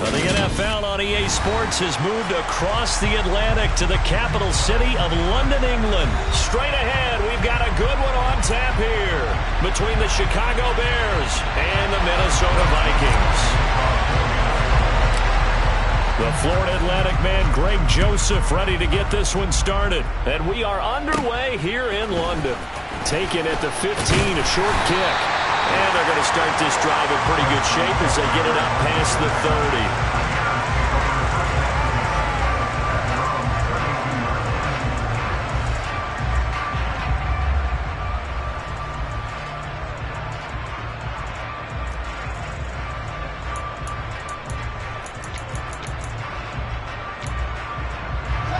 Well, the NFL on EA Sports has moved across the Atlantic to the capital city of London, England. Straight ahead, we've got a good one on tap here between the Chicago Bears and the Minnesota Vikings. The Florida Atlantic man, Greg Joseph, ready to get this one started. And we are underway here in London. Taken at the 15, a short kick. And they're going to start this drive in pretty good shape as they get it up past the 30.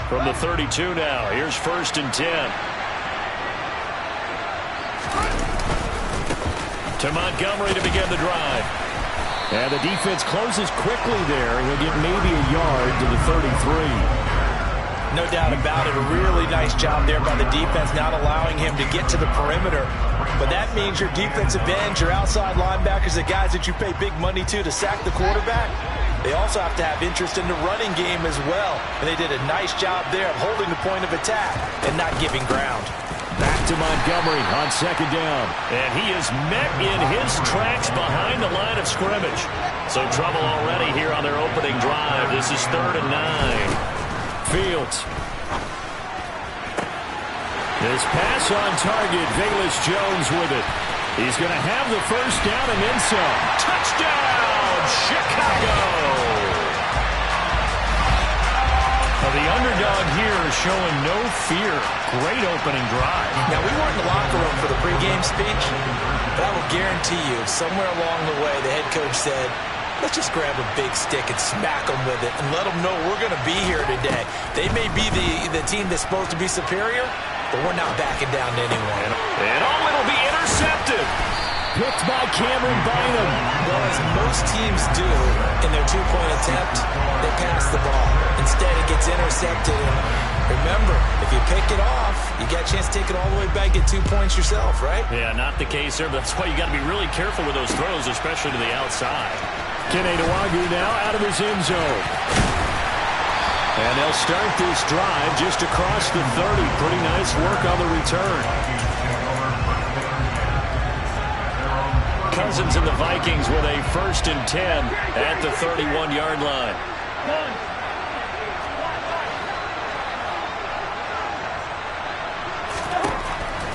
From the 32 now, here's 1st and 10. To Montgomery to begin the drive. And the defense closes quickly there. He'll get maybe a yard to the 33. No doubt about it. A really nice job there by the defense, not allowing him to get to the perimeter. But that means your defensive ends, your outside linebackers, the guys that you pay big money to sack the quarterback, they also have to have interest in the running game as well. And they did a nice job there of holding the point of attack and not giving ground. Back to Montgomery on 2nd down. And he is met in his tracks behind the line of scrimmage. So trouble already here on their opening drive. This is 3rd and 9. Fields. This pass on target. Velus Jones with it. He's going to have the 1st down and then some. Touchdown, Chicago! The underdog here is showing no fear. Great opening drive. Now, we weren't in the locker room for the pregame speech, but I will guarantee you, somewhere along the way, the head coach said, let's just grab a big stick and smack them with it and let them know we're going to be here today. They may be the team that's supposed to be superior, but we're not backing down to anyone. And it'll be intercepted. Picked by Cameron Bynum. Well, as most teams do in their two-point attempt, they pass the ball. Instead, it gets intercepted. And remember, if you pick it off, you got a chance to take it all the way back, get 2 points yourself, right? Yeah, not the case there, but that's why you got to be really careful with those throws, especially to the outside. Kene Nwangwu now out of his end zone. And they'll start this drive just across the 30. Pretty nice work on the return. Cousins and the Vikings with a 1st and 10 at the 31-yard line.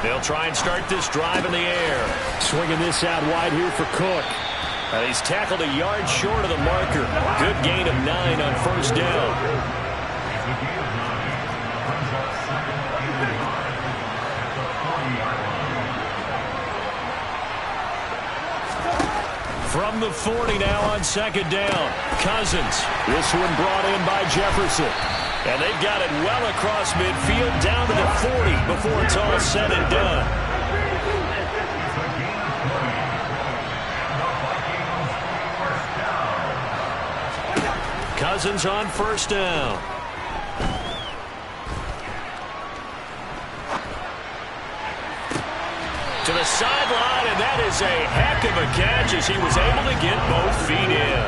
They'll try and start this drive in the air. Swinging this out wide here for Cook. And he's tackled a yard short of the marker. Good gain of 9 on 1st down. From the 40 now on 2nd down. Cousins. This one brought in by Jefferson. And they've got it well across midfield down to the 40 before it's all said and done. Cousins on 1st down. To the sideline, and that is a heck of a catch as he was able to get both feet in.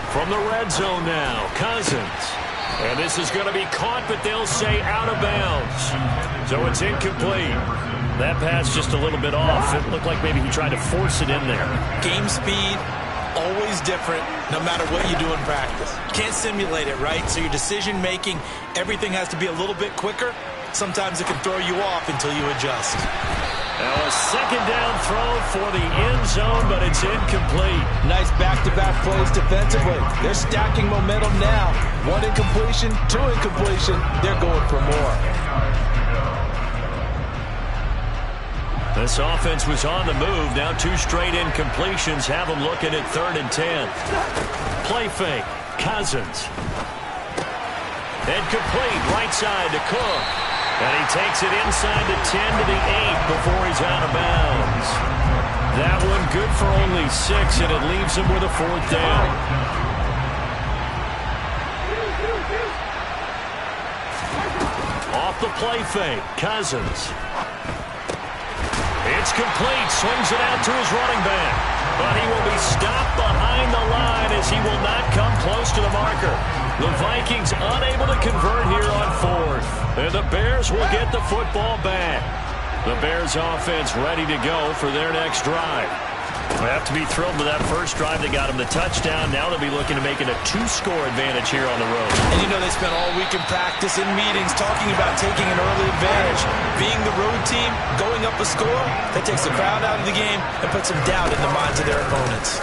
From the red zone now, Cousins. And this is going to be caught, but they'll say out of bounds. So it's incomplete. That pass just a little bit off. It looked like maybe he tried to force it in there. Game speed, always different, no matter what you do in practice. Can't simulate it, right? So your decision-making, everything has to be a little bit quicker. Sometimes it can throw you off until you adjust. Now a 2nd down throw for the end zone, but it's incomplete. Nice back-to-back plays defensively. They're stacking momentum now. 1 incompletion, 2 incompletion. They're going for more. This offense was on the move. Now 2 straight incompletions have them looking at 3rd and 10. Play fake. Cousins. And complete right side to Cook. And he takes it inside the 10 to the 8 before he's out of bounds. That one good for only 6, and it leaves him with a 4th down. Off the play fake, Cousins. It's complete. Swings it out to his running back. But he will be stopped behind the line as he will not come close to the marker. The Vikings unable to convert here on fourth. And the Bears will get the football back. The Bears offense ready to go for their next drive. They have to be thrilled with that first drive. They got him the touchdown. Now they'll be looking to make it a 2-score advantage here on the road. And you know they spent all week in practice and meetings talking about taking an early advantage. Being the road team, going up a score, that takes the crowd out of the game and puts some doubt in the minds of their opponents.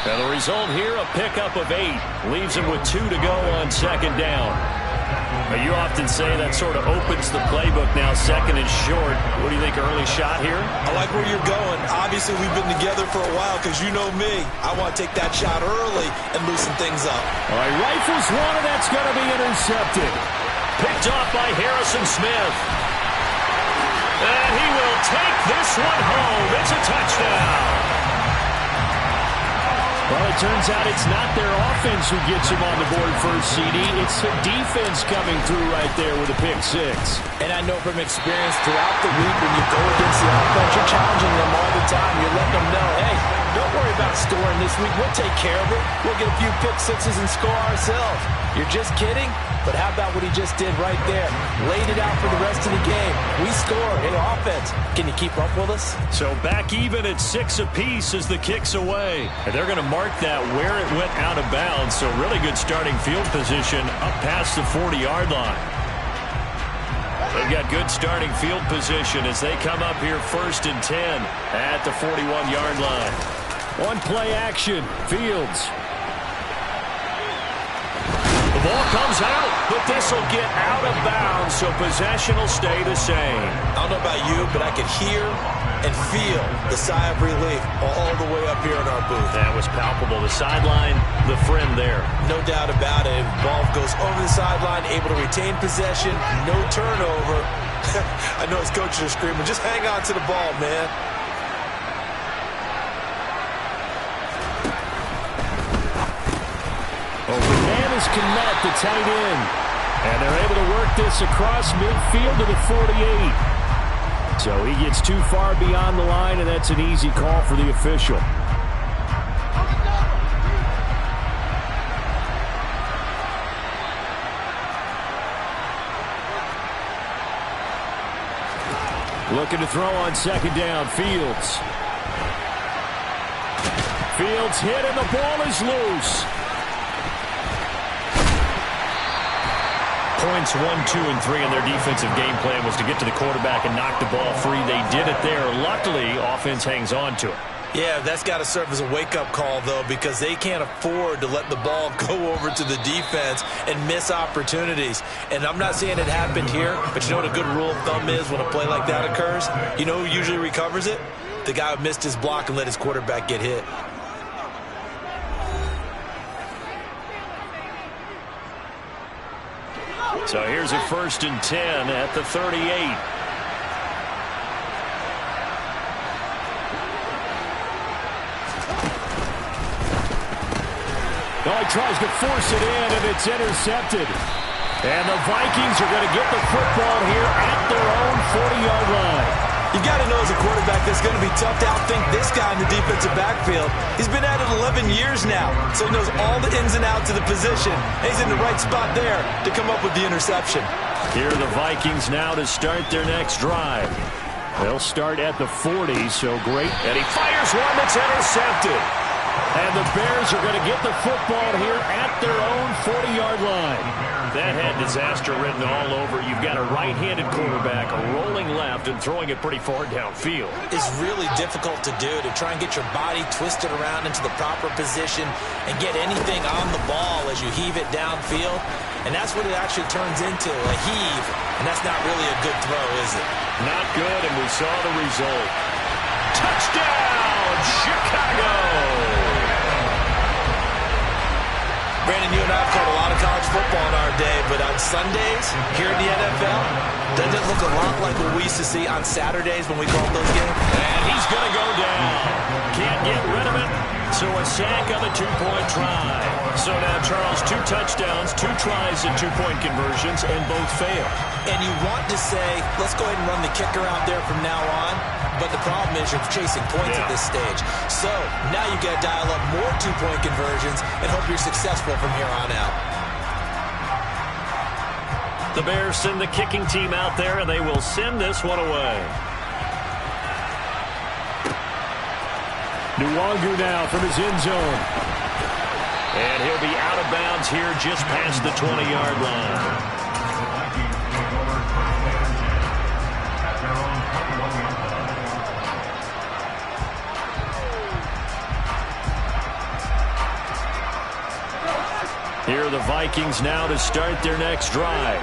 And the result here, a pickup of 8. Leaves him with 2 to go on second down. Now, you often say that sort of opens the playbook now, second and short. What do you think, early shot here? I like where you're going. Obviously, we've been together for a while because you know me. I want to take that shot early and loosen things up. All right, rifles one, and that's going to be intercepted. Picked off by Harrison Smith. And he will take this one home. It's a touchdown. Well, it turns out it's not their offense who gets him on the board first, CD. It's the defense coming through right there with a pick 6. And I know from experience throughout the week when you go against the offense, you're challenging them all the time. You're letting them know, hey, don't worry about scoring this week. We'll take care of it. We'll get a few pick 6s and score ourselves. You're just kidding? But how about what he just did right there? Laid it out for the rest of the game. We scored. Hey, offense, can you keep up with us? So back even at 6 apiece as the kick's away. And they're going to mark that where it went out of bounds. So really good starting field position up past the 40-yard line. They've got good starting field position as they come up here 1st and 10 at the 41-yard line. One play action. Fields. The ball comes out, but this will get out of bounds, so possession will stay the same. I don't know about you, but I can hear and feel the sigh of relief all the way up here in our booth. That was palpable. The sideline, the friend there. No doubt about it. Ball goes over the sideline, able to retain possession, no turnover. I know his coaches are screaming, just hang on to the ball, man. Connect the tight end. And they're able to work this across midfield to the 48. So he gets too far beyond the line, and that's an easy call for the official. Looking to throw on second down. Fields. Fields hit, and the ball is loose. Points 1, 2, and 3 in their defensive game plan was to get to the quarterback and knock the ball free. They did it there. Luckily, offense hangs on to it. Yeah, that's got to serve as a wake-up call, though, because they can't afford to let the ball go over to the defense and miss opportunities. And I'm not saying it happened here, but you know what a good rule of thumb is when a play like that occurs? You know who usually recovers it? The guy who missed his block and let his quarterback get hit. So here's a 1st and 10 at the 38. Now he tries to force it in, and it's intercepted. And the Vikings are going to get the football here at their own 40-yard line. You got to know as a quarterback that's going to be tough to outthink this guy in the defensive backfield. He's been at it 11 years now, so he knows all the ins and outs of the position. He's in the right spot there to come up with the interception. Here are the Vikings now to start their next drive. They'll start at the 40, so great. And he fires one that's intercepted. And the Bears are going to get the football here at their own 40-yard line. That had disaster written all over. You've got a right-handed quarterback rolling left and throwing it pretty far downfield. It's really difficult to do, to try and get your body twisted around into the proper position and get anything on the ball as you heave it downfield. And that's what it actually turns into, a heave. And that's not really a good throw, is it? Not good, and we saw the result. Touchdown, Chicago! Brandon, you and I have called a lot of college football in our day, but on Sundays, here in the NFL, doesn't it look a lot like what we used to see on Saturdays when we called those games. And he's going to go down. Can't get rid of it. So a sack on the two-point try. So now, Charles, 2 touchdowns, 2 tries at two-point conversions, and both failed. And you want to say, let's go ahead and run the kicker out there from now on. But the problem is you're chasing points at this stage. So now you got to dial up more two-point conversions and hope you're successful from here on out. The Bears send the kicking team out there, and they will send this one away. Nwangu now from his end zone. And he'll be out of bounds here just past the 20-yard line. Here are the Vikings now to start their next drive.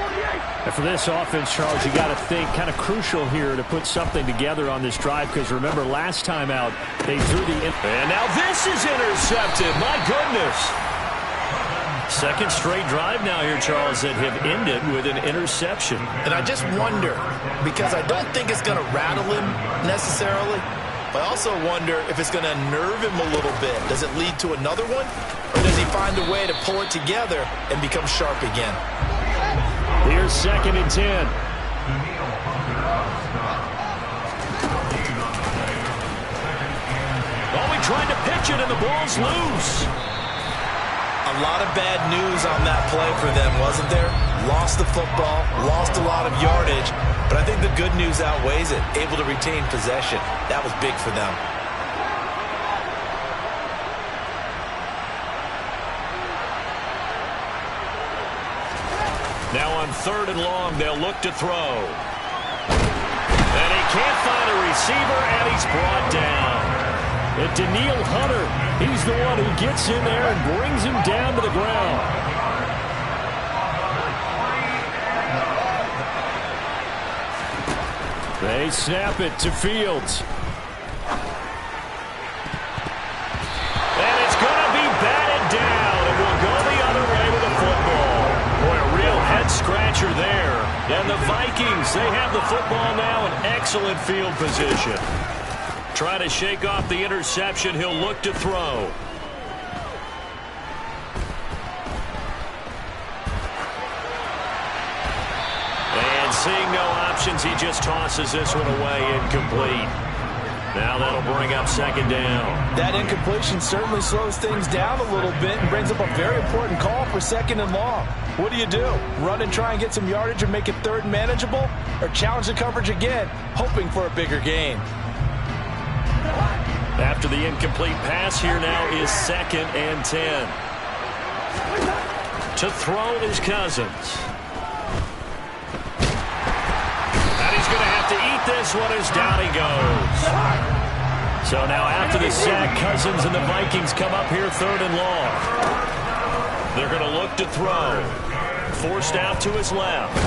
And for this offense, Charles, you got to think kind of crucial here to put something together on this drive, because remember last time out they threw the and now this is intercepted. My goodness. Second straight drive now here, Charles, that have ended with an interception. And I just wonder, because I don't think it's going to rattle him necessarily, but I also wonder if it's going to unnerve him a little bit. Does it lead to another one? Or does he find a way to pull it together and become sharp again? Here's 2nd and 10. Oh, he tried to pitch it and the ball's loose. A lot of bad news on that play for them, wasn't there? Lost the football, lost a lot of yardage, but I think the good news outweighs it. Able to retain possession. That was big for them. Now on 3rd and long, they'll look to throw. And he can't find a receiver, and he's brought down. And Daniil Hunter, he's the one who gets in there and brings him down to the ground. They snap it to Fields. And it's going to be batted down. It will go the other way with the football. Boy, a real head-scratcher there. And the Vikings, they have the football now in excellent field position. Trying to shake off the interception. He'll look to throw. And seeing no options, he just tosses this one away, incomplete. Now that'll bring up 2nd down. That incompletion certainly slows things down a little bit and brings up a very important call for 2nd and long. What do? Run and try and get some yardage and make it 3rd and manageable? Or challenge the coverage again, hoping for a bigger gain? After the incomplete pass, here now is 2nd and 10. To throw is Cousins. And he's going to have to eat this one as down he goes. So now after the sack, Cousins and the Vikings come up here 3rd and long. They're going to look to throw. Forced out to his left.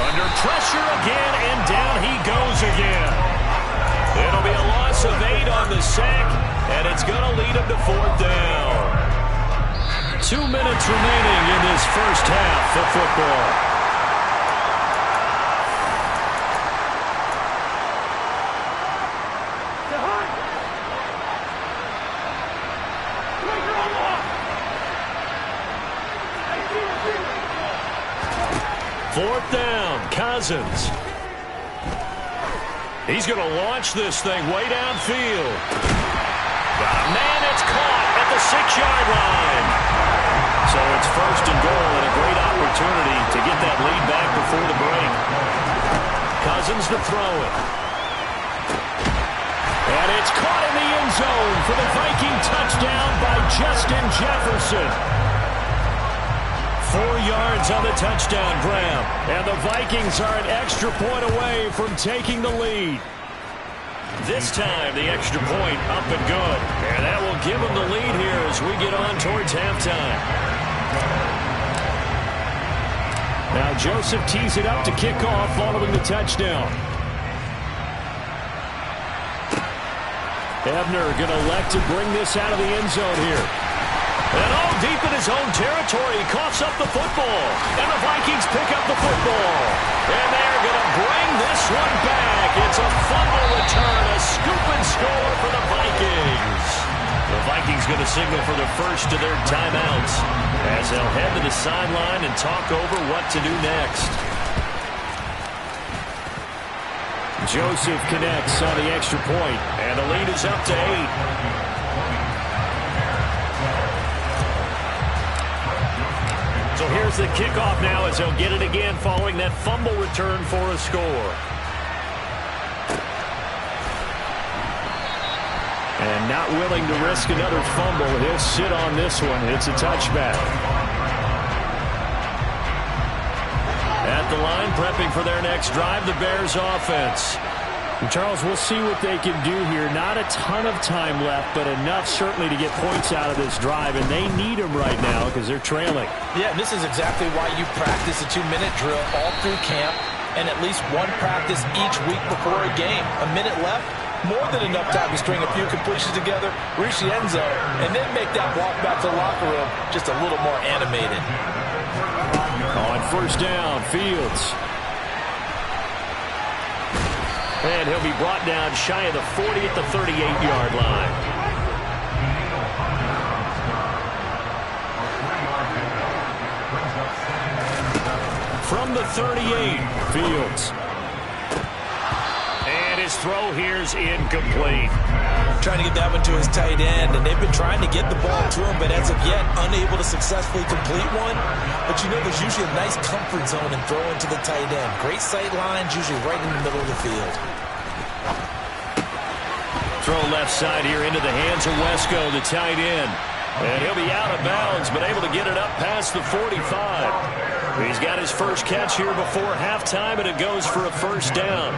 Under pressure again, and down he goes again. It'll be a loss of 8 on the sack, and it's going to lead him to 4th down. 2 minutes remaining in this first half of football. Fourth down, Cousins. He's going to launch this thing way downfield. Got a man, it's caught at the 6-yard line. So it's 1st and goal, and a great opportunity to get that lead back before the break. Cousins to throw it. And it's caught in the end zone for the Viking touchdown by Justin Jefferson. 4 yards on the touchdown grab. And the Vikings are an extra point away from taking the lead. This time, the extra point up and good. And that will give them the lead here as we get on towards halftime. Now Joseph tees it up to kick off following the touchdown. Ebner going to elect to bring this out of the end zone here. And all deep in his own territory, he coughs up the football. And the Vikings pick up the football. And they're going to score for the Vikings. The Vikings going to signal for the first of their timeouts as they'll head to the sideline and talk over what to do next. Joseph connects on the extra point, and the lead is up to 8. So here's the kickoff now as they'll get it again following that fumble return for a score. And not willing to risk another fumble. He'll sit on this one. It's a touchback. At the line, prepping for their next drive, the Bears offense. And Charles, we'll see what they can do here. Not a ton of time left, but enough certainly to get points out of this drive. And they need them right now because they're trailing. Yeah, and this is exactly why you practice a 2-minute drill all through camp and at least one practice each week before a game. A minute left. More than enough time to string a few completions together, reach the end zone, and then make that walk back to the locker room just a little more animated. On first down, Fields. And he'll be brought down shy of the 40 at the 38-yard line. From the 38, Fields. His throw here's incomplete. Trying to get that one to his tight end, and they've been trying to get the ball to him, but as of yet, unable to successfully complete one. But you know there's usually a nice comfort zone in throwing to the tight end. Great sight lines, usually right in the middle of the field. Throw left side here into the hands of Wesco, the tight end. And he'll be out of bounds, but able to get it up past the 45. He's got his first catch here before halftime, and it goes for a first down.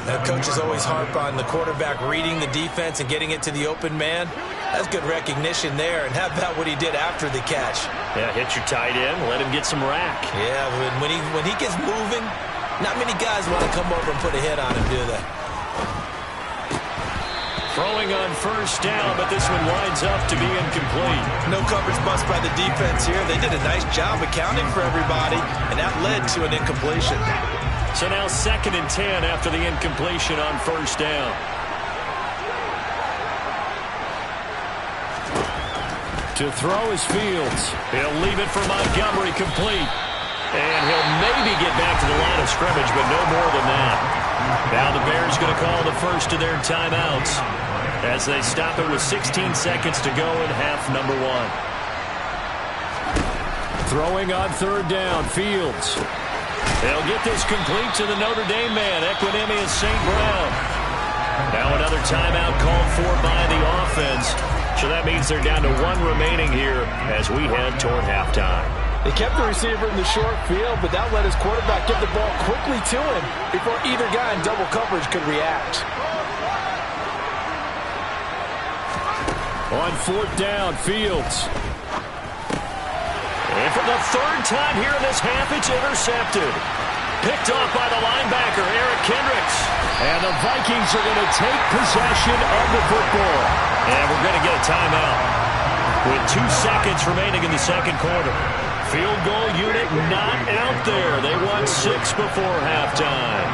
Now, coaches always harp on the quarterback reading the defense and getting it to the open man. That's good recognition there. And how about what he did after the catch? Yeah, hit your tight end, let him get some rack. Yeah, when he gets moving, not many guys want to come over and put a hit on him, do they? Throwing on first down, but this one winds up to be incomplete. No coverage bust by the defense here. They did a nice job accounting for everybody, and that led to an incompletion. So now 2nd and 10 after the incompletion on first down. To throw is Fields. He'll leave it for Montgomery complete. And he'll maybe get back to the line of scrimmage, but no more than that. Now the Bears going to call the first of their timeouts as they stop it with 16 seconds to go in half number 1. Throwing on third down, Fields. They'll get this complete to the Notre Dame man, Equinemius St. Brown. Now another timeout called for by the offense. So that means they're down to 1 remaining here as we head toward halftime. They kept the receiver in the short field, but that let his quarterback get the ball quickly to him before either guy in double coverage could react. On fourth down, Fields. And for the 3rd time here in this half, it's intercepted. Picked off by the linebacker, Eric Kendricks. And the Vikings are going to take possession of the football. And we're going to get a timeout with 2 seconds remaining in the second quarter. Field goal unit not out there. They won 6 before halftime.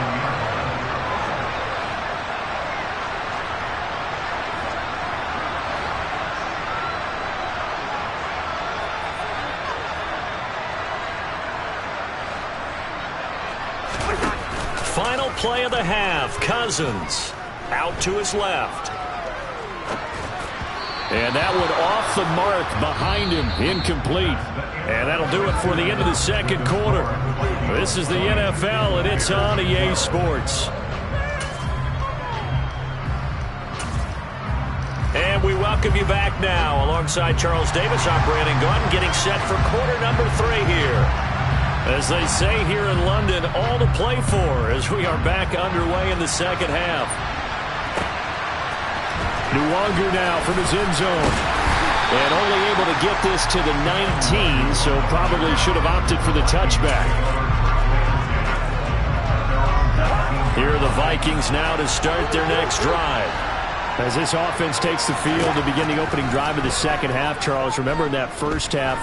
Final play of the half. Cousins out to his left. And that one off the mark behind him, incomplete. And that'll do it for the end of the second quarter. This is the NFL, and it's on EA Sports. And we welcome you back now. Alongside Charles Davis, I'm Brandon Gunn, getting set for quarter number 3 here. As they say here in London, all to play for as we are back underway in the second half. Nwangu now from his end zone. And only able to get this to the 19, so probably should have opted for the touchback. Here are the Vikings now to start their next drive. As this offense takes the field to begin the opening drive of the second half, Charles, remember in that first half,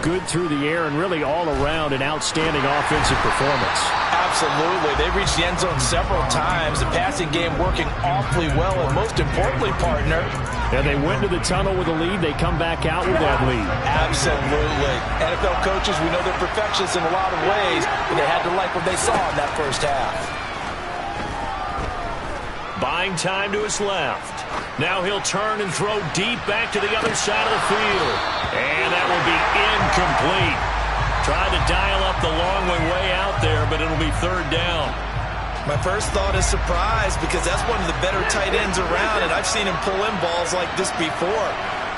good through the air and really all around an outstanding offensive performance. Absolutely. They reached the end zone several times. The passing game working awfully well. And most importantly, partner, and they went to the tunnel with a lead. They come back out with that lead. Absolutely. NFL coaches, we know they're perfectionists in a lot of ways, but they had to like what they saw in that first half. Buying time to his left. Now he'll turn and throw deep back to the other side of the field. And that will be incomplete. Tried to dial up the long way out there, but it'll be third down. My first thought is surprise because that's one of the better tight ends around, and I've seen him pull in balls like this before.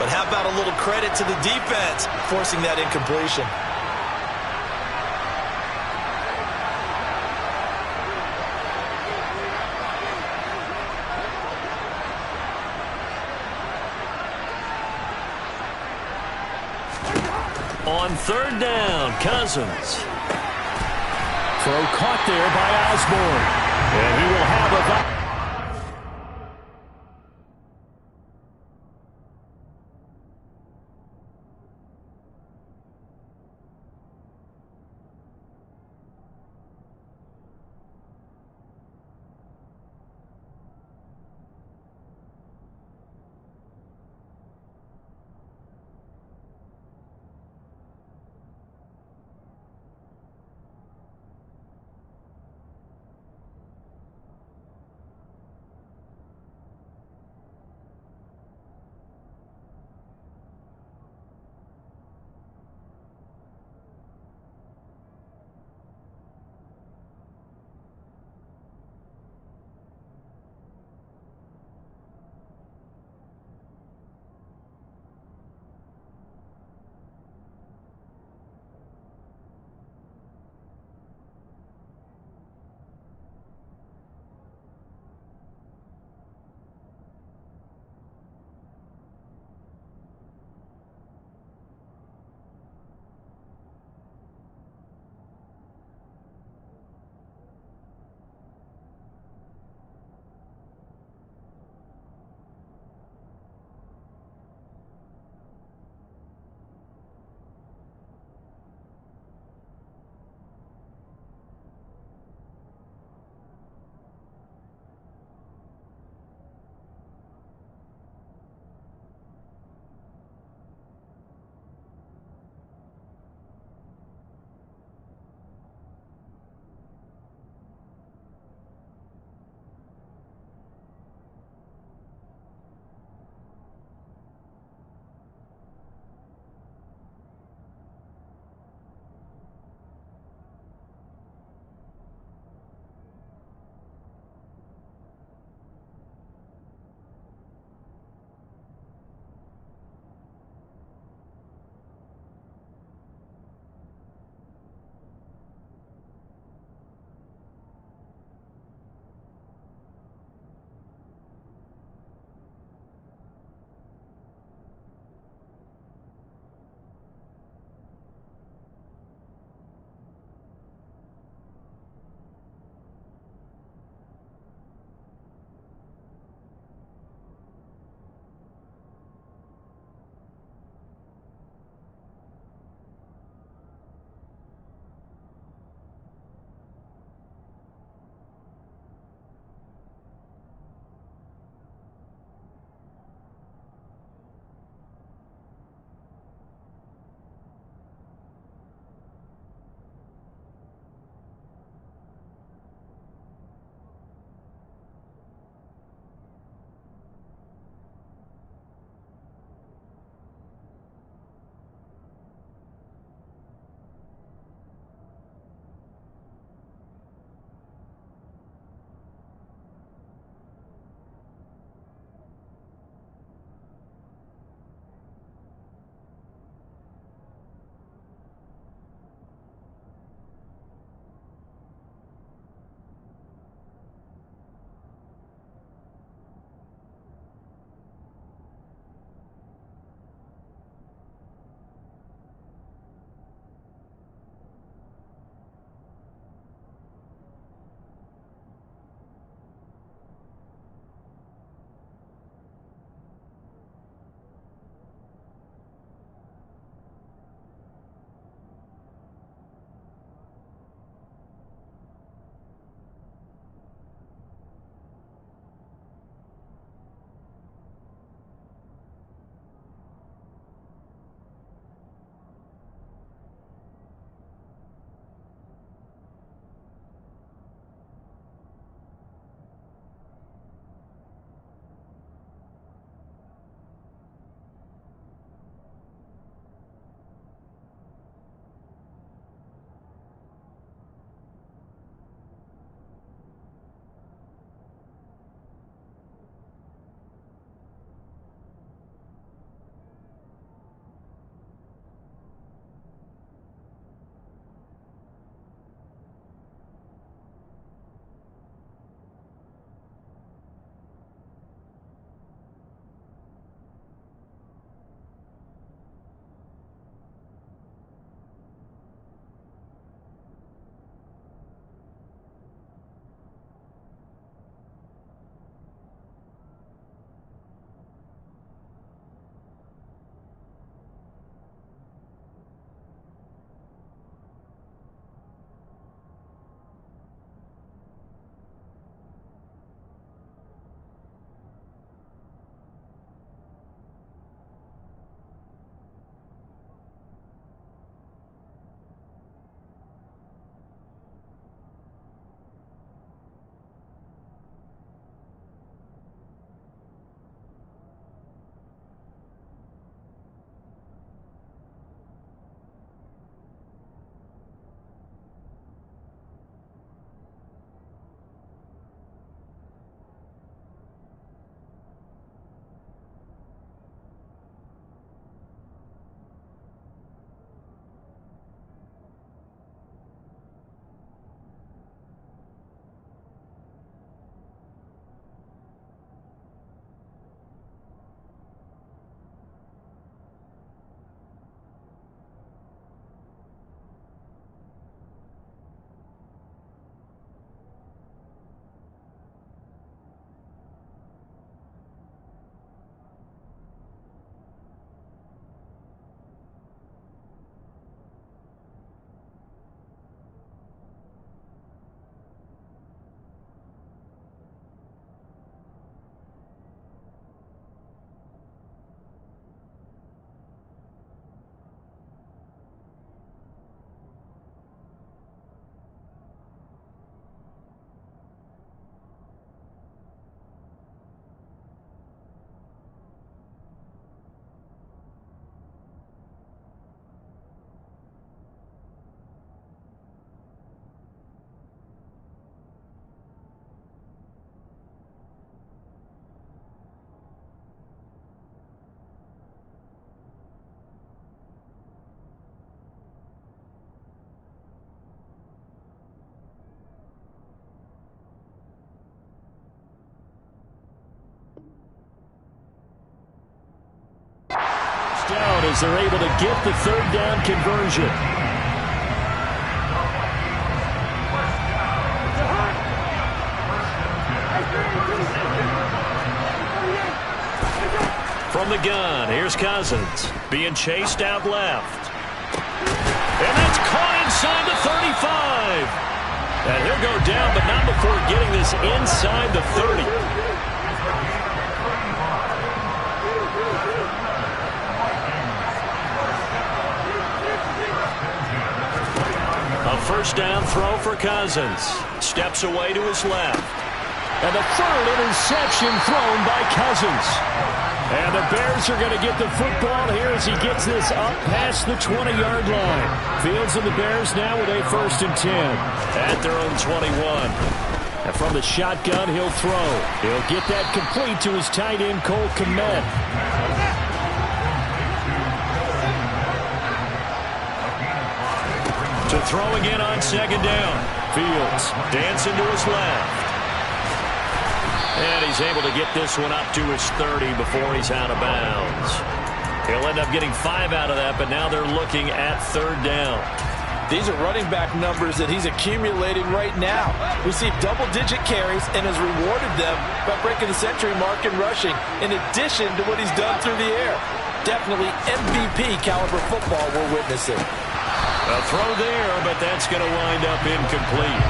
But how about a little credit to the defense forcing that incompletion? On third down, Cousins. Throw caught there by Osborne. And he will have a... as they're able to get the third down conversion. From the gun, here's Cousins being chased out left. And that's caught inside the 35. And he'll go down, but not before getting this inside the 30. A first down throw for Cousins. Steps away to his left. And the third interception thrown by Cousins. And the Bears are going to get the football here as he gets this up past the 20-yard line. Fields and the Bears now with a 1st and 10. At their own 21. And from the shotgun, he'll throw. He'll get that complete to his tight end, Cole Kmet. To throw again on 2nd down. Fields dancing to his left. And he's able to get this one up to his 30 before he's out of bounds. He'll end up getting 5 out of that, but now they're looking at 3rd down. These are running back numbers that he's accumulating right now. Received double-digit carries and has rewarded them by breaking the century mark in rushing, in addition to what he's done through the air. Definitely MVP caliber football we're witnessing. A throw there, but that's going to wind up incomplete.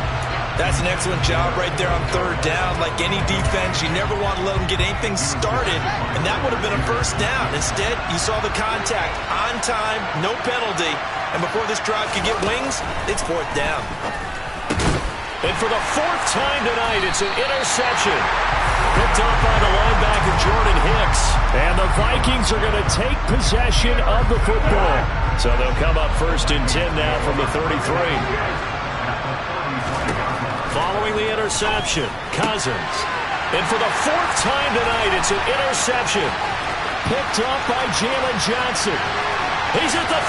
That's an excellent job right there on 3rd down. Like any defense, you never want to let them get anything started, and that would have been a first down. Instead, you saw the contact on time, no penalty, and before this drive could get wings, it's 4th down. And for the 4th time tonight, it's an interception. Picked up by the linebacker, Jordan Hicks. And the Vikings are going to take possession of the football. So they'll come up 1st and 10 now from the 33. Following the interception, Cousins. And for the 4th time tonight, it's an interception. Picked up by Jalen Johnson. He's at the